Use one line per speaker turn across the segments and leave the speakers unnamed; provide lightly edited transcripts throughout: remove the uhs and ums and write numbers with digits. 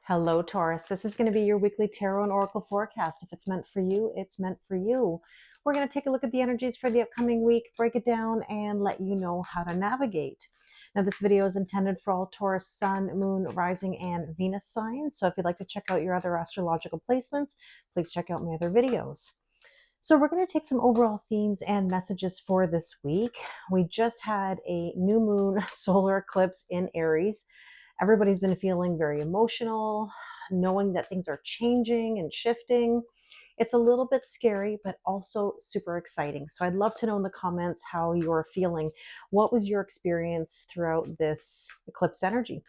Hello, Taurus. This is going to be your weekly tarot and oracle forecast. If it's meant for you, it's meant for you. We're going to take a look at the energies for the upcoming week, break it down, and let you know how to navigate. Now, this video is intended for all Taurus, Sun, Moon, Rising, and Venus signs. So if you'd like to check out your other astrological placements, please check out my other videos. So we're going to take some overall themes and messages for this week. We just had a new moon solar eclipse in Aries. Everybody's been feeling very emotional, knowing that things are changing and shifting. It's a little bit scary, but also super exciting. So I'd love to know in the comments how you're feeling. What was your experience throughout this eclipse energy?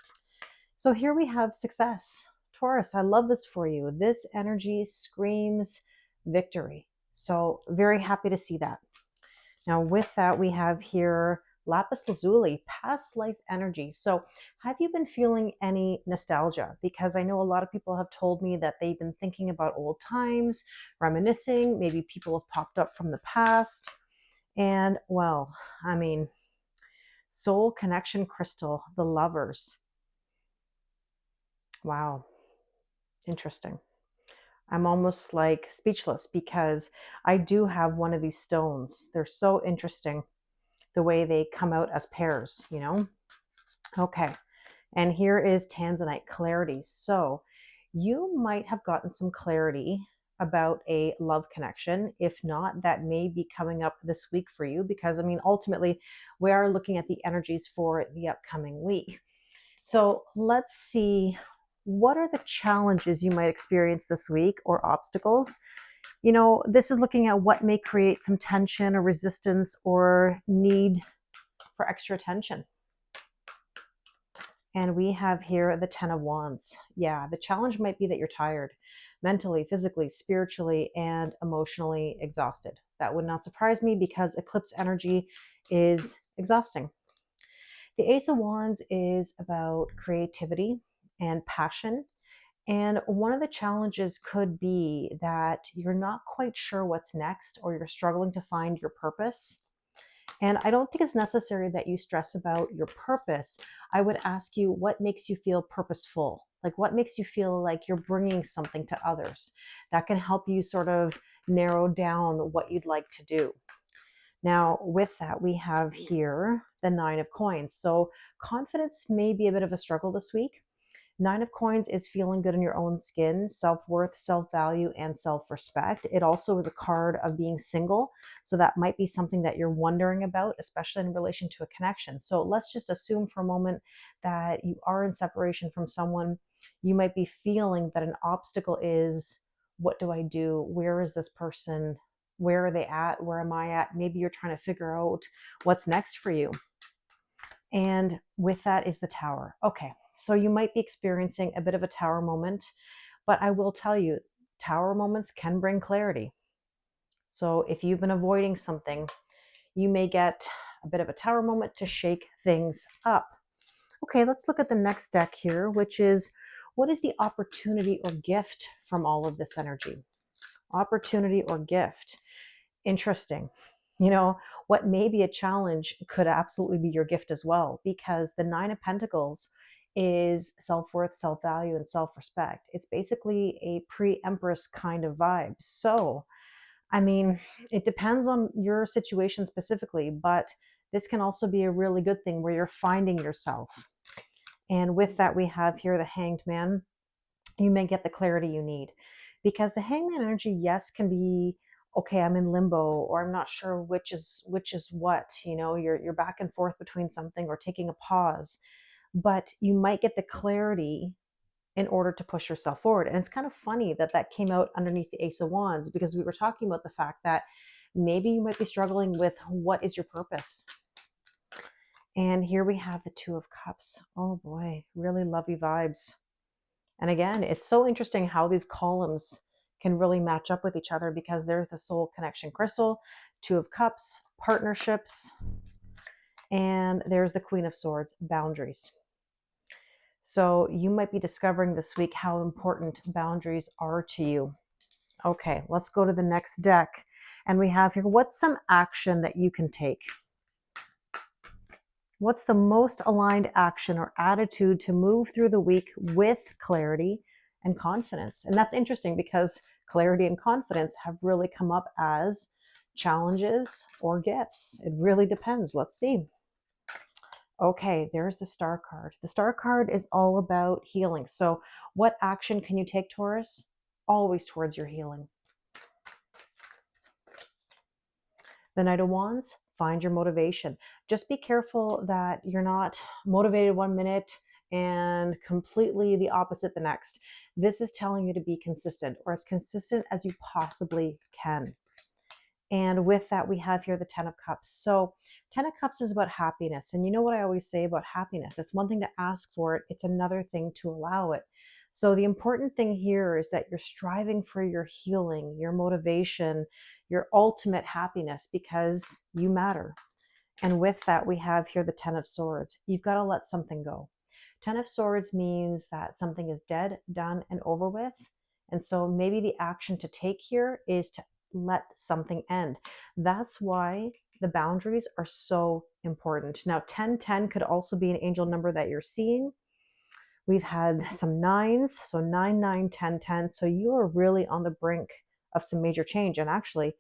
So here we have success. Taurus, I love this for you. This energy screams victory. So very happy to see that. Now with that, we have here lapis lazuli, past life energy. So have you been feeling any nostalgia? Because I know a lot of people have told me that they've been thinking about old times, reminiscing, maybe people have popped up from the past. And well, I mean, soul connection crystal, the lovers. Wow, interesting. I'm almost like speechless because I do have one of these stones. They're so interesting the way they come out as pairs, you know? Okay. And here is Tanzanite clarity. So you might have gotten some clarity about a love connection. If not, that may be coming up this week for you because, I mean, ultimately, we are looking at the energies for the upcoming week. So let's see, what are the challenges you might experience this week or obstacles? You know, this is looking at what may create some tension or resistance or need for extra attention. And we have here the 10 of Wands. Yeah, the challenge might be that you're tired, mentally, physically, spiritually, and emotionally exhausted. That would not surprise me because eclipse energy is exhausting. The Ace of Wands is about creativity and passion. And one of the challenges could be that you're not quite sure what's next or you're struggling to find your purpose. And I don't think it's necessary that you stress about your purpose. I would ask you, what makes you feel purposeful? Like, what makes you feel like you're bringing something to others? That can help you sort of narrow down what you'd like to do. Now, with that, we have here the 9 of Coins. So confidence may be a bit of a struggle this week. 9 of Coins is feeling good in your own skin, self-worth, self-value, and self-respect. It also is a card of being single. So that might be something that you're wondering about, especially in relation to a connection. So let's just assume for a moment that you are in separation from someone. You might be feeling that an obstacle is, what do I do? Where is this person? Where are they at? Where am I at? Maybe you're trying to figure out what's next for you. And with that is the Tower. Okay, so you might be experiencing a bit of a Tower moment, but I will tell you, Tower moments can bring clarity. So if you've been avoiding something, you may get a bit of a Tower moment to shake things up. Okay, let's look at the next deck here, which is, what is the opportunity or gift from all of this energy? Opportunity or gift. Interesting. You know, what may be a challenge could absolutely be your gift as well, because the 9 of Pentacles is self-worth, self-value, and self-respect. It's basically a pre-empress kind of vibe. So, I mean, it depends on your situation specifically, but this can also be a really good thing where you're finding yourself. And with that, we have here the Hanged Man. You may get the clarity you need, because the Hangman energy, yes, can be, okay, I'm in limbo, or I'm not sure which is what, you know, you're back and forth between something or taking a pause, but you might get the clarity in order to push yourself forward. And it's kind of funny that that came out underneath the Ace of Wands, because we were talking about the fact that maybe you might be struggling with, what is your purpose? And here we have the 2 of Cups. Oh boy, really lovely vibes. And again, it's so interesting how these columns can really match up with each other, because there's the soul connection crystal, 2 of Cups, partnerships, and there's the Queen of Swords, boundaries. So you might be discovering this week how important boundaries are to you. Okay, let's go to the next deck. And we have here, what's some action that you can take? What's the most aligned action or attitude to move through the week with clarity and confidence? And that's interesting because clarity and confidence have really come up as challenges or gifts. It really depends. Let's see. Okay, there's the star card. The star card is all about healing. So, what action can you take, Taurus? Always towards your healing. The Knight of Wands, find your motivation. Just be careful that you're not motivated 1 minute and completely the opposite the next. This is telling you to be consistent, or as consistent as you possibly can. And with that, we have here the Ten of Cups. So, Ten of Cups is about happiness. And you know what I always say about happiness? It's one thing to ask for it, it's another thing to allow it. So, the important thing here is that you're striving for your healing, your motivation, your ultimate happiness because you matter. And with that, we have here the Ten of Swords. You've got to let something go. Ten of Swords means that something is dead, done, and over with. And so maybe the action to take here is to let something end. That's why the boundaries are so important. Now, 1010 could also be an angel number that you're seeing. We've had some nines, so 9, 9, 10, 10. So you are really on the brink of some major change. And actually,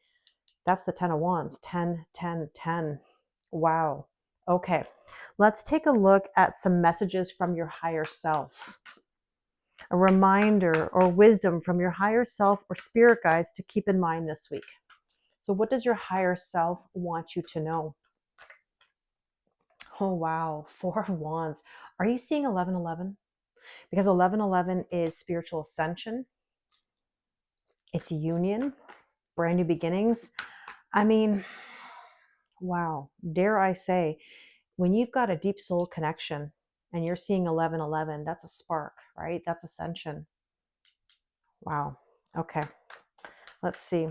that's the 10 of Wands, 10, 10, 10. Wow. Okay, let's take a look at some messages from your higher self. A reminder or wisdom from your higher self or spirit guides to keep in mind this week. So, what does your higher self want you to know? Oh, wow. 4 of Wands. Are you seeing 1111? Because 1111 is spiritual ascension, it's union, brand new beginnings. I mean, wow. Dare I say, when you've got a deep soul connection and you're seeing 1111, that's a spark, right? That's ascension. Wow. Okay. Let's see.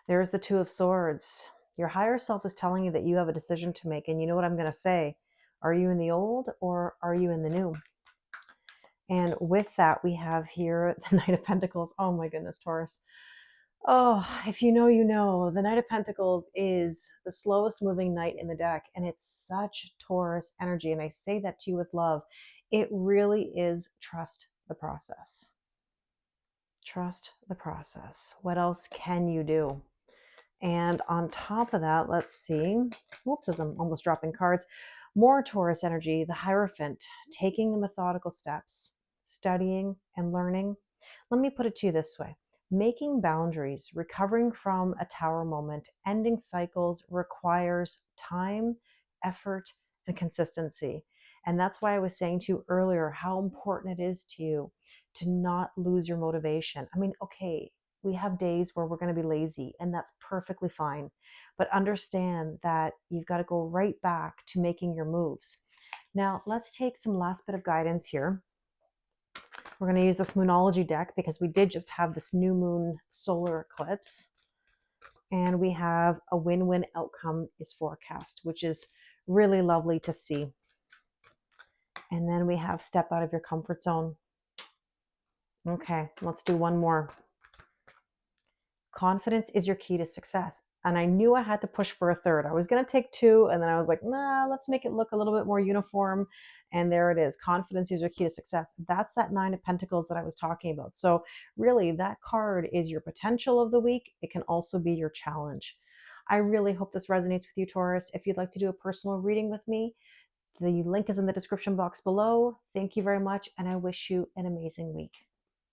There's the Two of Swords. Your higher self is telling you that you have a decision to make. And you know what I'm going to say? Are you in the old or are you in the new? And with that, we have here the Knight of Pentacles. Oh my goodness, Taurus. Oh, if you know, you know. The Knight of Pentacles is the slowest moving knight in the deck. And it's such Taurus energy. And I say that to you with love. It really is trust the process. Trust the process. What else can you do? And on top of that, let's see. Whoops, as I'm almost dropping cards. More Taurus energy, the Hierophant, taking the methodical steps, studying and learning. Let me put it to you this way. Making boundaries, recovering from a tower moment, ending cycles requires time, effort, and consistency. And that's why I was saying to you earlier how important it is to you to not lose your motivation. I mean, okay, we have days where we're going to be lazy, and that's perfectly fine. But understand that you've got to go right back to making your moves. Now, let's take some last bit of guidance here. We're going to use this Moonology deck because we did just have this new moon solar eclipse. And we have a win-win outcome is forecast, which is really lovely to see. And then we have step out of your comfort zone. Okay, let's do one more. Confidence is your key to success. And I knew I had to push for a third. I was going to take two, and then I was like, nah, let's make it look a little bit more uniform. And there it is. Confidence is your key to success. That's that Nine of Pentacles that I was talking about. So really, that card is your potential of the week. It can also be your challenge. I really hope this resonates with you, Taurus. If you'd like to do a personal reading with me, the link is in the description box below. Thank you very much, and I wish you an amazing week.